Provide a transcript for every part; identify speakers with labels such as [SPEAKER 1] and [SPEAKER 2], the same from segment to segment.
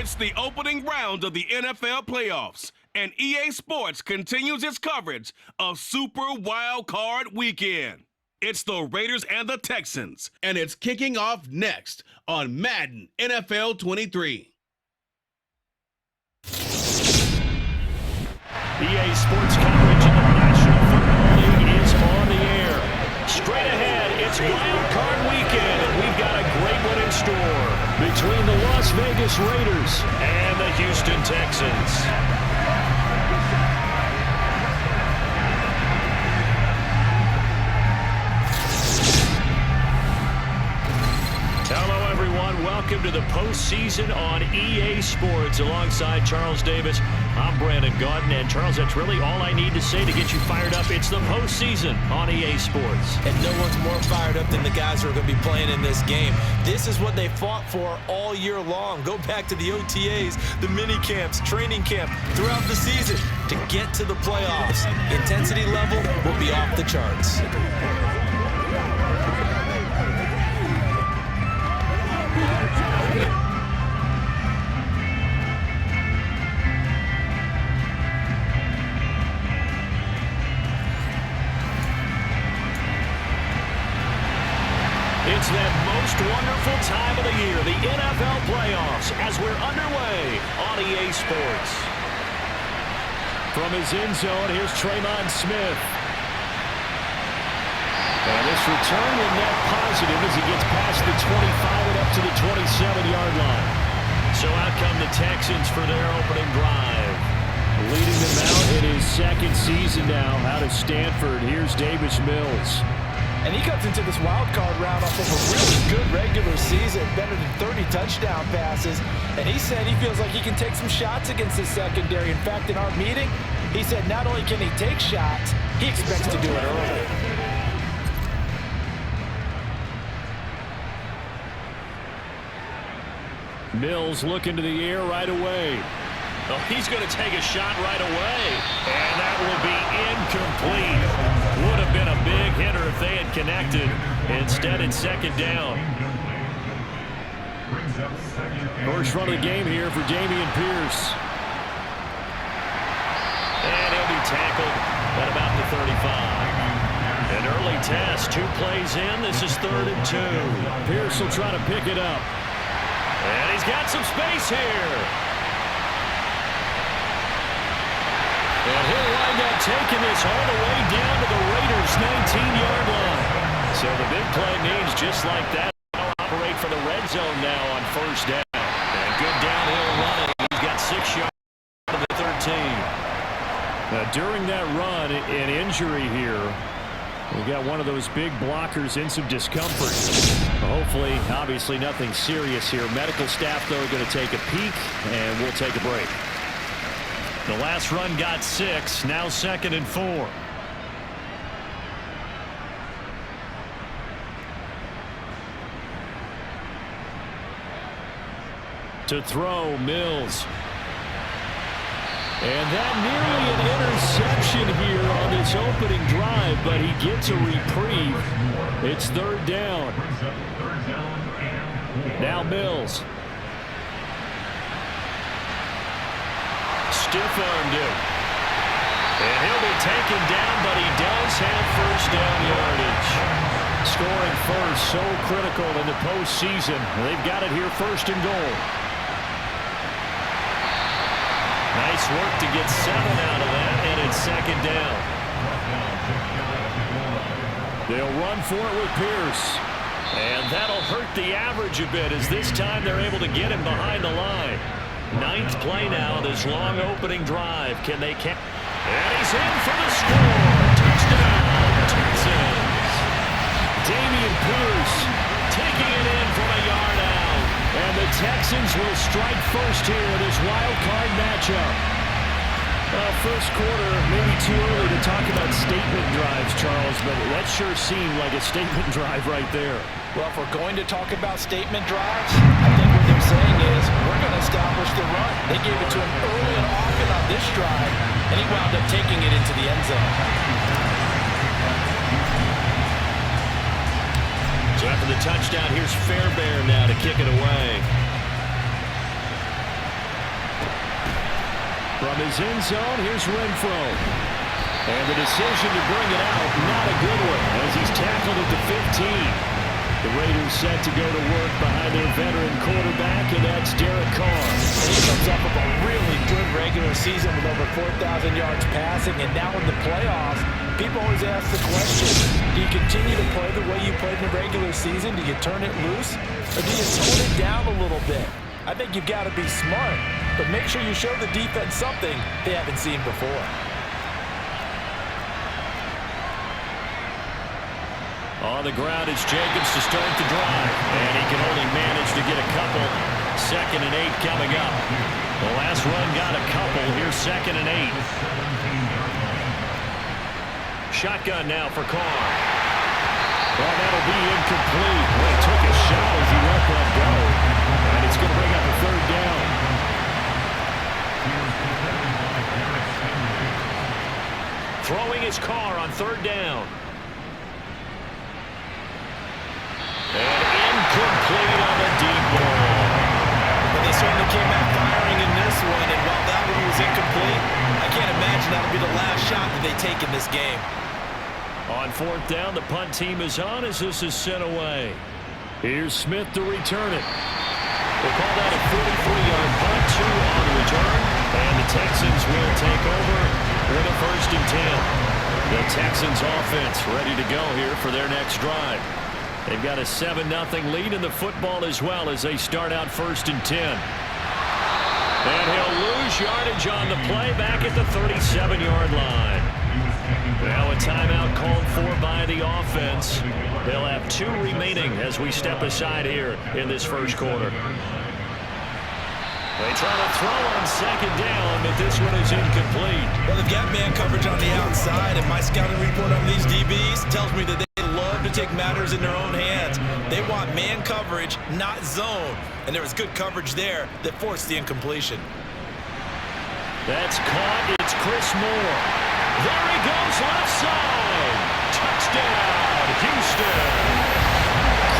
[SPEAKER 1] It's the opening round of the NFL playoffs, and EA Sports continues its coverage of Super Wild Card Weekend. It's the Raiders and the Texans, and it's kicking off next on Madden NFL 23.
[SPEAKER 2] EA Sports coverage of the National Football League is on the air. Straight ahead, it's Wild Card Weekend, and we've got a great one in store between the Las Vegas Raiders and the Houston Texans. Hello, everyone. Welcome to the postseason on EA Sports. Alongside Charles Davis, I'm Brandon Gaudin. And Charles, that's really all I need to say to get you fired up. It's the postseason on EA Sports.
[SPEAKER 3] And no one's more fired up than the guys who are going to be playing in this game. This is what they fought for all year long. Go back to the OTAs, the mini camps, training camp, throughout the season to get to the playoffs. Intensity level will be off the charts.
[SPEAKER 2] It's that most wonderful time of the year, the NFL playoffs, as we're underway on EA Sports. From his end zone, here's Tremon Smith. And this return will net positive as he gets past the 25 and up to the 27-yard line. So out come the Texans for their opening drive. Leading them out in his second season now out of Stanford. Here's Davis Mills.
[SPEAKER 4] And he comes into this wild card round off of a really good regular season, better than 30 touchdown passes. And he said he feels like he can take some shots against his secondary. In fact, in our meeting, he said not only can he take shots, he expects to do it early.
[SPEAKER 2] Mills looking to the air right away. Oh, he's going to take a shot right away. And that will be incomplete. Would have been a big hitter if they had connected. Instead, it's second down. First run of the game here for Dameon Pierce. And he'll be tackled at about the 35. An early test, 2 plays in. This is 3rd and 2. Pierce will try to pick it up. And he's got some space here. And he'll wind up taking this all the way down to the Raiders' 19-yard line. So the big play means just like that, they'll operate for the red zone now on first down. And good downhill running. He's got 6 yards to the 13. Now, during that run, an injury here. We got one of those big blockers in some discomfort. Hopefully, obviously nothing serious here. Medical staff, though, are going to take a peek, and we'll take a break. The last run got 6, now 2nd and 4. To throw, Mills. And that nearly an interception here on this opening drive, but he gets a reprieve. It's 3rd down. Now Mills. Stiff-armed him. And he'll be taken down, but he does have first down yardage. Scoring first, so critical in the postseason. They've got it here, 1st and goal. Nice work to get 7 out of that, and it's 2nd down. They'll run for it with Pierce. And that'll hurt the average a bit as this time they're able to get him behind the line. 9th play now, this long opening drive. Can they catch? And he's in for the score. Touchdown, Texans. Dameon Pierce taking it in from a yard out. And the Texans will strike first here in this wild card matchup. First quarter, maybe too early to talk about statement drives, Charles, but that sure seemed like a statement drive right there.
[SPEAKER 4] Well, if we're going to talk about statement drives, I think what they're saying is we're going to establish the run. They gave it to him early and often on this drive, and he wound up taking it into the end zone.
[SPEAKER 2] So after the touchdown, here's Fairbairn now to kick it away. From his end zone, here's Renfro. And the decision to bring it out, not a good one, as he's tackled at the 15. The Raiders set to go to work behind their veteran quarterback, and that's Derek Carr.
[SPEAKER 4] He comes off of a really good regular season with over 4,000 yards passing, and now in the playoffs, people always ask the question, do you continue to play the way you played in the regular season? Do you turn it loose, or do you tone it down a little bit? I think you've got to be smart, but make sure you show the defense something they haven't seen before.
[SPEAKER 2] On the ground, it's Jacobs to start the drive. And he can only manage to get a couple. 2nd and 8 coming up. The last run got a couple. Here's 2nd and 8. Shotgun now for Carr. Well, that'll be incomplete. Well, he took a shot as he let that go. And it's going to bring up a 3rd down. Throwing his Carr on 3rd down. And incomplete on the deep ball.
[SPEAKER 3] But they certainly came out firing in this one, and while that one was incomplete, I can't imagine that'll be the last shot that they take in this game.
[SPEAKER 2] On 4th down, the punt team is on as this is sent away. Here's Smith to return it. We'll call that a 43-yard punt, 2 on return, and the Texans will take over with a 1st and 10. The Texans offense ready to go here for their next drive. They've got a 7-0 lead in the football as well as they start out 1st and 10. And he'll lose yardage on the play back at the 37-yard line. Now a timeout called for by the offense. They'll have 2 remaining as we step aside here in this first quarter. They try to throw on 2nd down, but this one is incomplete.
[SPEAKER 3] Well, they've got man coverage on the outside, and my scouting report on these DBs tells me that they love to take matters in their own hands. They want man coverage, not zone. And there was good coverage there that forced the incompletion.
[SPEAKER 2] That's caught. It's Chris Moore. There he goes, left side. Touchdown, Houston.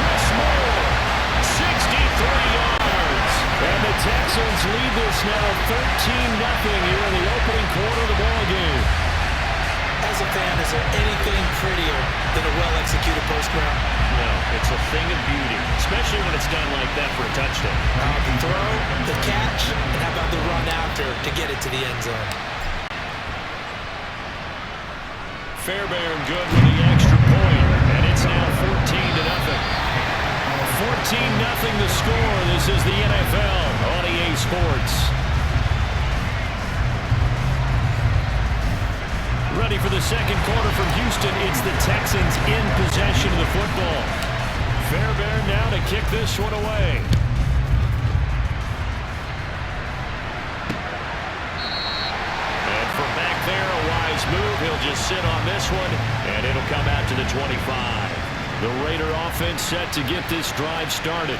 [SPEAKER 2] Chris Moore, 63 yards. And the Texans lead this now 13-0 here in the opening quarter of the ballgame.
[SPEAKER 4] As a fan, is there anything prettier than a well-executed post route?
[SPEAKER 2] No, it's a thing of beauty, especially when it's done like that for a touchdown.
[SPEAKER 4] The throw, the catch, and how about the run after to get it to the end zone?
[SPEAKER 2] Fairbairn good with the extra point, and it's now 14-0. 14-0 the score. This is the NFL on EA Sports. Ready for the second quarter from Houston. It's the Texans in possession of the football. Fairbairn now to kick this one away. And from back there, a wise move. He'll just sit on this one, and it'll come out to the 25. The Raider offense set to get this drive started.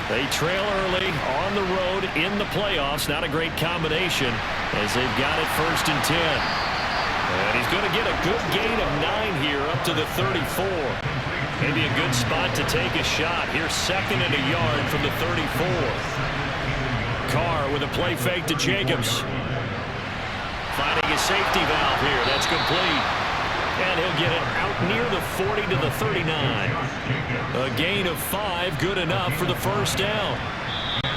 [SPEAKER 2] They trail early on the road in the playoffs. Not a great combination as they've got it 1st and 10. And he's going to get a good gain of 9 here up to the 34. Maybe a good spot to take a shot. Here's 2nd and a yard from the 34. Carr with a play fake to Jacobs. Finding a safety valve here. That's complete. And he'll get it out near the 40 to the 39. A gain of 5, good enough for the 1st down.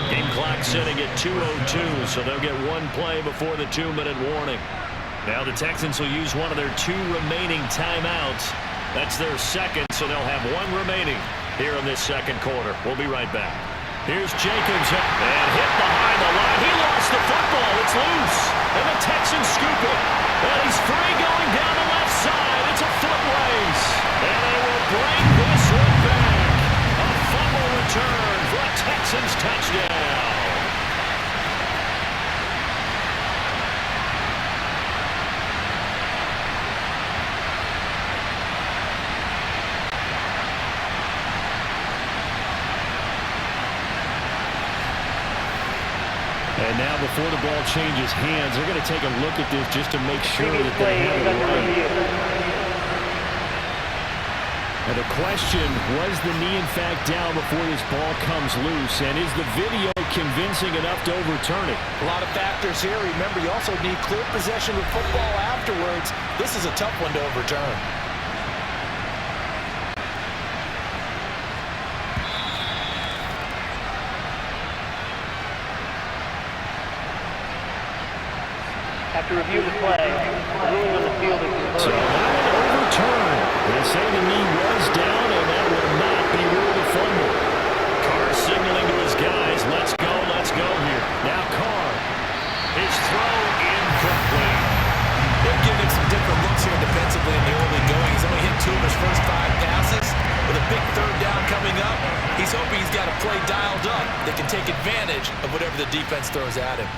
[SPEAKER 2] Game clock sitting at 2:02, so they'll get 1 play before the 2-minute warning. Now the Texans will use one of their 2 remaining timeouts. That's their 2nd, so they'll have 1 remaining here in this second quarter. We'll be right back. Here's Jacobs and hit behind the line. He lost the football. It's loose. And the Texans scoop it. And he's free going down the left side. It's a foot race. And they will bring this one back. A fumble return for a Texans touchdown. And now before the ball changes hands, they're going to take a look at this just to make sure that they have it right. And the question, was the knee in fact down before this ball comes loose? And is the video convincing enough to overturn it?
[SPEAKER 4] A lot of factors here. Remember, you also need clear possession of football afterwards. This is a tough one to overturn.
[SPEAKER 5] After review of the play, the ruling on the field is reversed.
[SPEAKER 2] So that overturned. They say the knee was down, and that will not be ruled a fumble. Carr signaling to his guys, let's go here. Now Carr, his throw incomplete.
[SPEAKER 3] They're giving some different looks here defensively in the early going. He's only hit 2 of his first 5 passes. With a big third down coming up, he's hoping he's got a play dialed up that can take advantage of whatever the defense throws at him.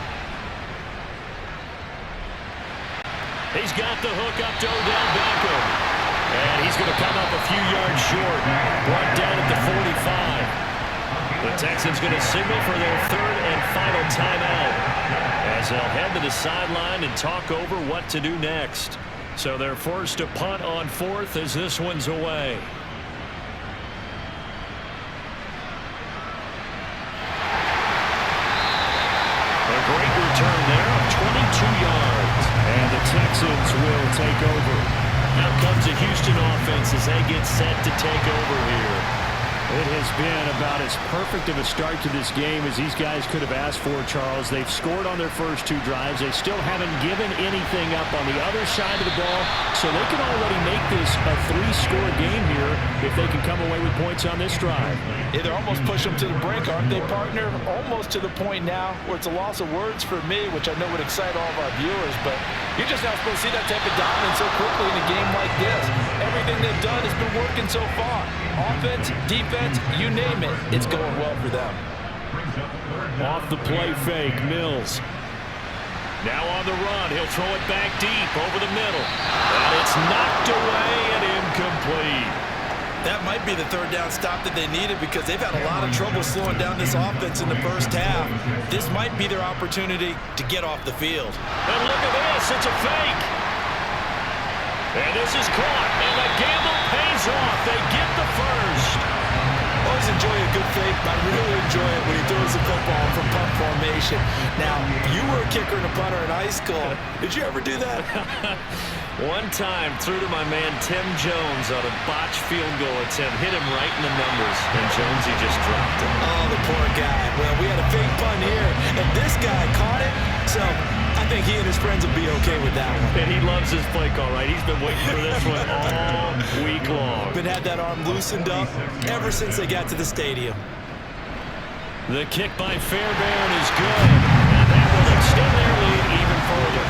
[SPEAKER 2] He's got the hook up to Odell Beckham. And he's going to come up a few yards short. Brought down at the 45. The Texans going to signal for their 3rd and final timeout, as they'll head to the sideline and talk over what to do next. So they're forced to punt on 4th as this one's away. A great return there of 22 yards. And the Texans will take over. Now comes the Houston offense as they get set to take over here. It has been about as perfect of a start to this game as these guys could have asked for, Charles. They've scored on their first 2 drives. They still haven't given anything up on the other side of the ball, so they can already make this a 3-score game here if they can come away with points on this drive.
[SPEAKER 4] Yeah, they're almost pushing them to the brink, aren't they, partner? Almost to the point now where it's a loss of words for me, which I know would excite all of our viewers, but you're just not supposed to see that type of dominance so quickly in a game like this. Everything they've done has been working so far. Offense, defense, you name it, it's going well for them.
[SPEAKER 2] Off the play fake, Mills. Now on the run, he'll throw it back deep over the middle. And it's knocked away and incomplete.
[SPEAKER 3] That might be the 3rd down stop that they needed, because they've had a lot of trouble slowing down this offense in the first half. This might be their opportunity to get off the field.
[SPEAKER 2] And look at this, it's a fake. And this is caught, and the gamble pays off. They get the first.
[SPEAKER 3] Always enjoy a good fake, but I really enjoy it when he throws the football from punt formation. Now, you were a kicker and a punter in high school. Did you ever do that?
[SPEAKER 2] One time, threw to my man Tim Jones on a botched field goal attempt. Hit him right in the numbers, and Jonesy just dropped it.
[SPEAKER 3] Oh, the poor guy. Well, we had a fake punt here, and this guy caught it, so I think he and his friends will be okay with that one.
[SPEAKER 2] And he loves his play call, right? He's been waiting for this one all week long.
[SPEAKER 3] Been had that arm loosened up ever since they got to the stadium.
[SPEAKER 2] The kick by Fairbairn is good, and that will extend their lead even further.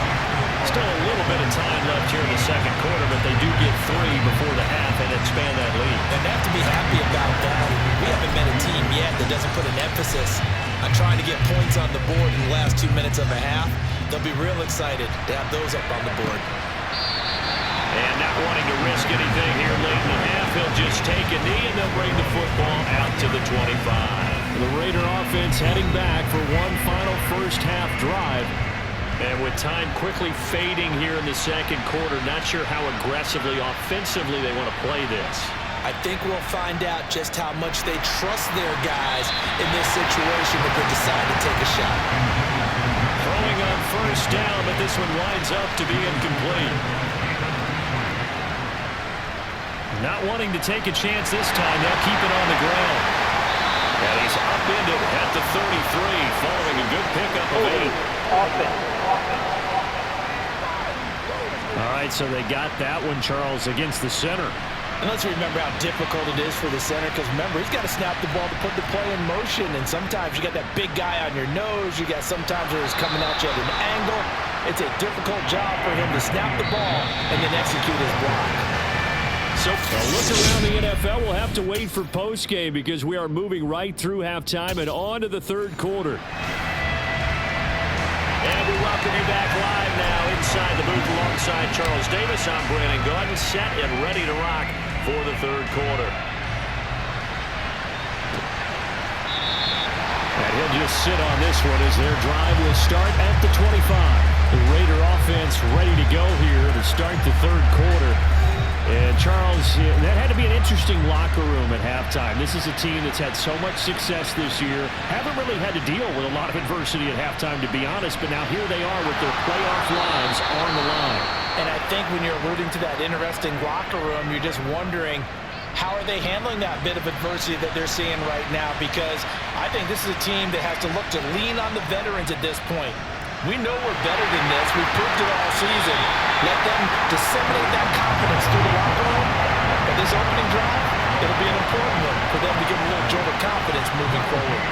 [SPEAKER 2] Still a little bit of time left here in the second quarter, but they do get 3 before the half and expand that lead.
[SPEAKER 3] And they have to be happy about that. We haven't met a team yet that doesn't put an emphasis on trying to get points on the board in the last 2 minutes of a half. They'll be real excited to have those up on the board.
[SPEAKER 2] And not wanting to risk anything here late in the half, he'll just take a knee and they'll bring the football out to the 25. The Raider offense heading back for one final first half drive. And with time quickly fading here in the second quarter, not sure how aggressively, offensively they want to play this.
[SPEAKER 3] I think we'll find out just how much they trust their guys in this situation if they decide to take a shot.
[SPEAKER 2] Throwing on first down, but this one winds up to be incomplete. Not wanting to take a chance this time, they'll keep it on the ground. And he's upended at the 33, following a good pickup of 8. All right, so they got that one, Charles, against the center.
[SPEAKER 4] And let's remember how difficult it is for the center, because remember, he's got to snap the ball to put the play in motion, and sometimes you got that big guy on your nose, you got sometimes where he's coming at you at an angle. It's a difficult job for him to snap the ball and then execute his block.
[SPEAKER 2] So a look around the NFL, we'll have to wait for postgame because we are moving right through halftime and on to the third quarter. And we welcome you back live now inside the booth alongside Charles Davis. I'm Brandon Gaudin, set and ready to rock for the third quarter. And he'll just sit on this one as their drive will start at the 25. The Raider offense offense ready to go here to start the third quarter. And Charles, that had to be an interesting locker room at halftime. This is a team that's had so much success this year. Haven't really had to deal with a lot of adversity at halftime, to be honest. But now here they are with their playoff lives on the line.
[SPEAKER 4] And I think when you're alluding to that interesting locker room, you're just wondering, how are they handling that bit of adversity that they're seeing right now? Because I think this is a team that has to look to lean on the veterans at this point. We know we're better than this. We've proved it all season. Let them disseminate that confidence through the locker room. But this opening drive, it'll be an important one for them to give a little jolt of confidence moving forward.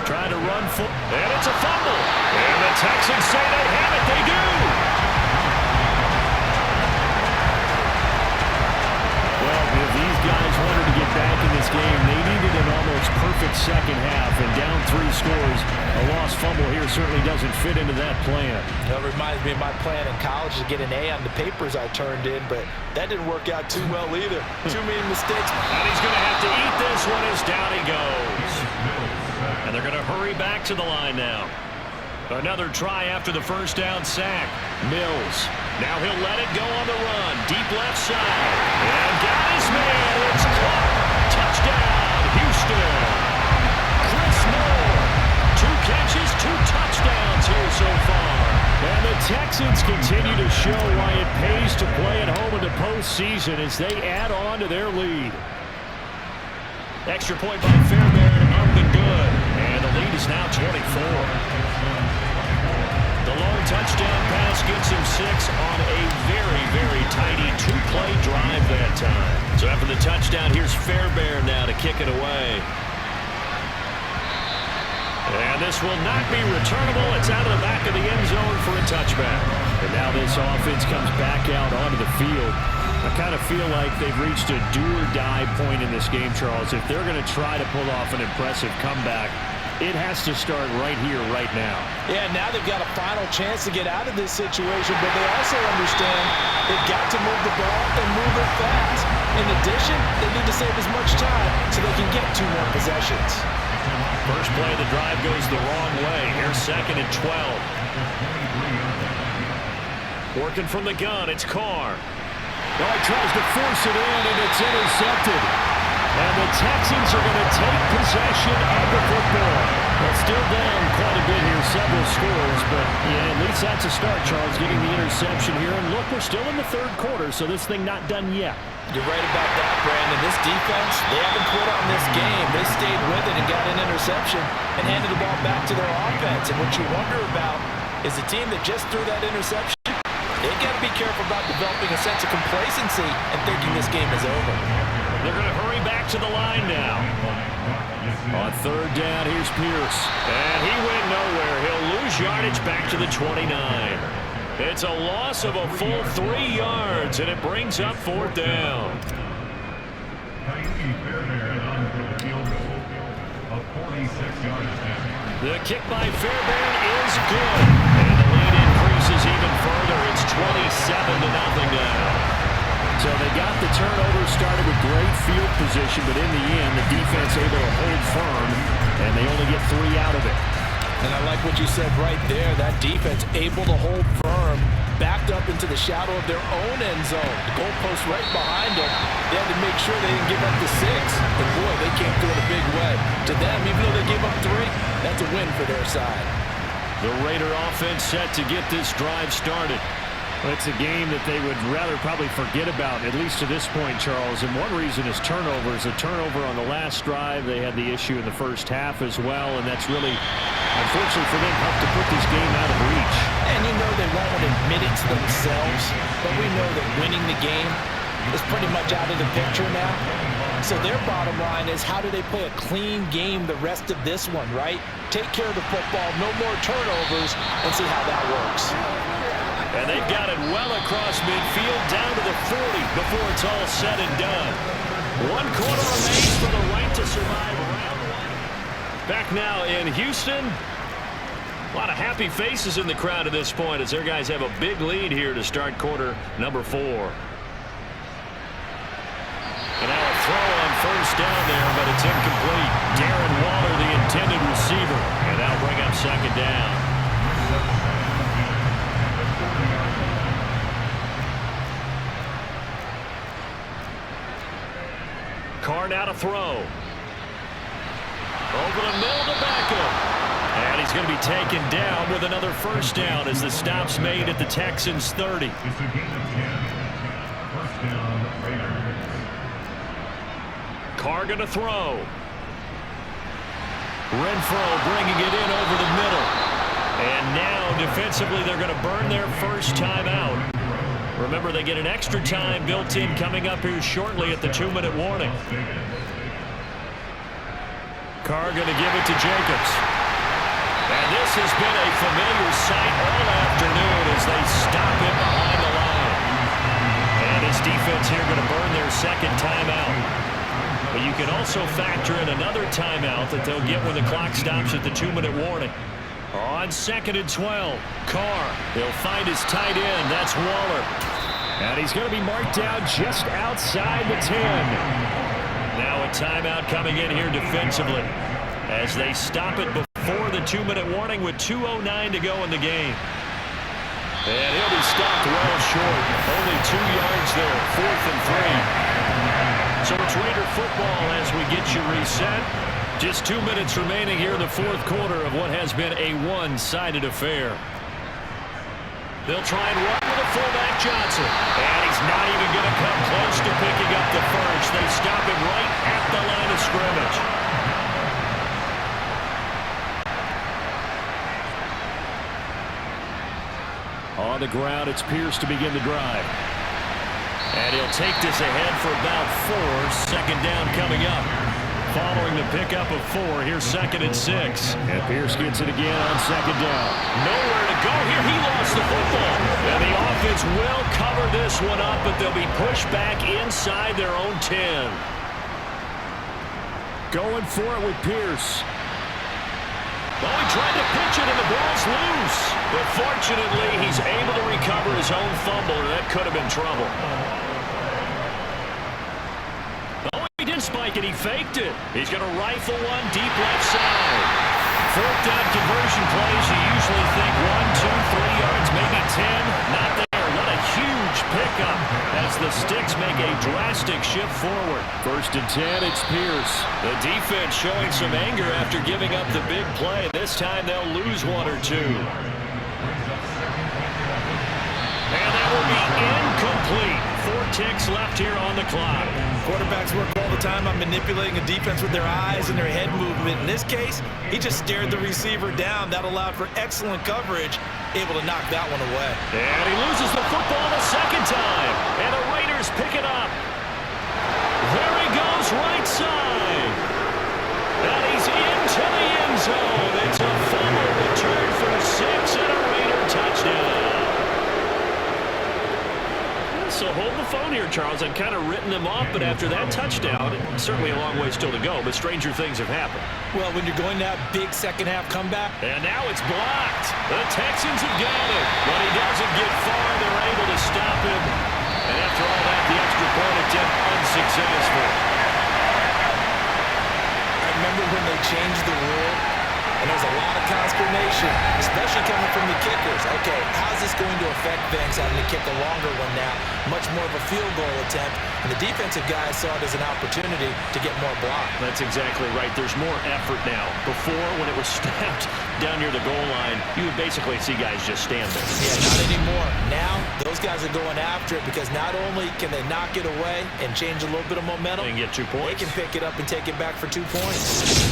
[SPEAKER 2] Trying to run full, and it's a fumble. And the Texans say they have it. They do. Well, if these guys wanted to get back in this game, they needed an almost perfect second half. And down 3 scores, a lost fumble here certainly doesn't fit into that plan.
[SPEAKER 4] That reminds me of my plan in college to get an A on the papers I turned in, but that didn't work out too well either. Too many mistakes.
[SPEAKER 2] And he's going to have to eat this one as down he goes. And they're going to hurry back to the line now. Another try after the first down sack. Mills. Now he'll let it go on the run. Deep left side. And got his man. It's caught. Touchdown, Houston. Chris Moore. 2 catches, 2 touchdowns here so far. And the Texans continue to show why it pays to play at home in the postseason as they add on to their lead. Extra point by Fairbairn, up and good. And the lead is now 24. The long touchdown pass gets him 6 on a very, very tidy 2-play drive that time. So after the touchdown, here's Fairbairn now to kick it away. And this will not be returnable. It's out of the back of the end zone for a touchback. And now this offense comes back out onto the field. I kind of feel like they've reached a do-or-die point in this game, Charles. If they're going to try to pull off an impressive comeback, it has to start right here, right now.
[SPEAKER 4] Yeah, now they've got a final chance to get out of this situation, but they also understand they've got to move the ball and move it fast. In addition, they need to save as much time so they can get 2 more possessions.
[SPEAKER 2] First play of the drive goes the wrong way. Here's 2nd and 12. Working from the gun, it's Carr. Well, he tries to force it in, and it's intercepted. And the Texans are going to take possession of the football. Well, still down quite a bit here, several scores, but yeah, at least that's a start, Charles, getting the interception here. And look, we're still in the third quarter, so this thing not done yet.
[SPEAKER 4] You're right about that, Brandon. This defense, they haven't quit on this game. They stayed with it and got an interception and handed the ball back to their offense. And what you wonder about is the team that just threw that interception, they've got to be careful about developing a sense of complacency and thinking this game is over.
[SPEAKER 2] They're going to hurry back to the line now. On 3rd down, here's Pierce. And he went nowhere. He'll lose yardage back to the 29. It's a loss of a full 3 yards, and it brings up 4th down. The kick by Fairbairn is good. And the lead increases even further. It's 27-0 now. So they got the turnover started with great field position, but in the end, the defense able to hold firm, and they only get 3 out of it.
[SPEAKER 4] And I like what you said right there. That defense able to hold firm, backed up into the shadow of their own end zone. The goalpost right behind them. They had to make sure they didn't give up the 6. And boy, they came through in a big way. To them, even though they gave up 3, that's a win for their side.
[SPEAKER 2] The Raider offense set to get this drive started. Well, it's a game that they would rather probably forget about, at least to this point, Charles. And one reason is turnovers. A turnover on the last drive. They had the issue in the first half as well, and that's really, unfortunately for them, helped to put this game out of reach.
[SPEAKER 4] And you know they won't admit it to themselves, but we know that winning the game is pretty much out of the picture now. So their bottom line is, how do they play a clean game the rest of this one, right? Take care of the football, no more turnovers, and see how that works.
[SPEAKER 2] And they've got it well across midfield, down to the 40 before it's all said and done. 1 quarter remains for the right to survive round 1. Back now in Houston. A lot of happy faces in the crowd at this point as their guys have a big lead here to start quarter number 4. And now a throw on first down there, but it's incomplete. Darren Waller, the intended receiver. And that'll bring up 2nd down. to throw. Over the middle to Beckham. And he's going to be taken down with another first down as the stop's made at the Texans' 30. Carr going to throw. Renfro bringing it in over the middle. And now defensively they're going to burn their first timeout. Remember, they get an extra time built in coming up here shortly at the 2-minute warning. Carr going to give it to Jacobs. And this has been a familiar sight all afternoon as they stop him behind the line. And his defense here going to burn their second timeout. But you can also factor in another timeout that they'll get when the clock stops at the 2-minute warning. On 2nd and 12, Carr, he'll find his tight end. That's Waller. And he's going to be marked down just outside the 10. Now a timeout coming in here defensively as they stop it before the 2-minute warning with 2:09 to go in the game. And he'll be stopped well short. Only 2 yards there, 4th and 3. So it's Raider football as we get you reset. Just 2 minutes remaining here in the 4th quarter of what has been a one-sided affair. They'll try and run with a fullback Johnson. And he's not even going to come close to picking up the first. They stop him right at the line of scrimmage. On the ground, it's Pierce to begin the drive. And he'll take this ahead for about 4. 2nd down coming up. Following the pickup of 4, here's 2nd and 6. And Pierce gets it again on 2nd down. Nowhere to go here. He lost the football. And the offense will cover this one up, but they'll be pushed back inside their own 10. Going for it with Pierce. Well, he tried to pitch it, and the ball's loose. But fortunately, he's able to recover his own fumble, and that could have been trouble. Oh, he didn't spike it. He faked it. He's going to rifle one deep left side. 4th down conversion plays, you usually think 1, 2, 3 yards, maybe 10. Not there. What a huge pickup as the Sticks make a drastic shift forward. 1st and 10, it's Pierce. The defense showing some anger after giving up the big play. This time they'll lose 1 or 2. And that will be incomplete. 4 ticks left here on the clock.
[SPEAKER 3] Quarterbacks work all the time on manipulating a defense with their eyes and their head movement. In this case, he just stared the receiver down. That allowed for excellent coverage, able to knock that one away.
[SPEAKER 2] And he loses the football the 2nd time. And the Raiders pick it up. There he goes, right side. And he's into the end zone. It's a fumble return for 6 and a Raider touchdown. So hold the phone here, Charles. I've kind of written them off, but after that touchdown, certainly a long way still to go, but stranger things have happened.
[SPEAKER 3] Well, when you're going to have big second-half comeback.
[SPEAKER 2] And now it's blocked. The Texans have got it. But he doesn't get far. They're able to stop him. And after all that, the extra point attempt unsuccessful.
[SPEAKER 3] I remember when they changed the rule, and there was a lot of consternation, especially coming from the kickers. Okay, how's this going to affect things having to kick a longer one now? Much more of a field goal attempt. And the defensive guys saw it as an opportunity to get more block.
[SPEAKER 2] That's exactly right. There's more effort now. Before, when it was snapped down near the goal line, you would basically see guys just stand there.
[SPEAKER 3] Yeah, not anymore. Now, those guys are going after it because not only can they knock it away and change a little bit of momentum,
[SPEAKER 2] and get 2 points.
[SPEAKER 3] They can pick it up and take it back for 2 points.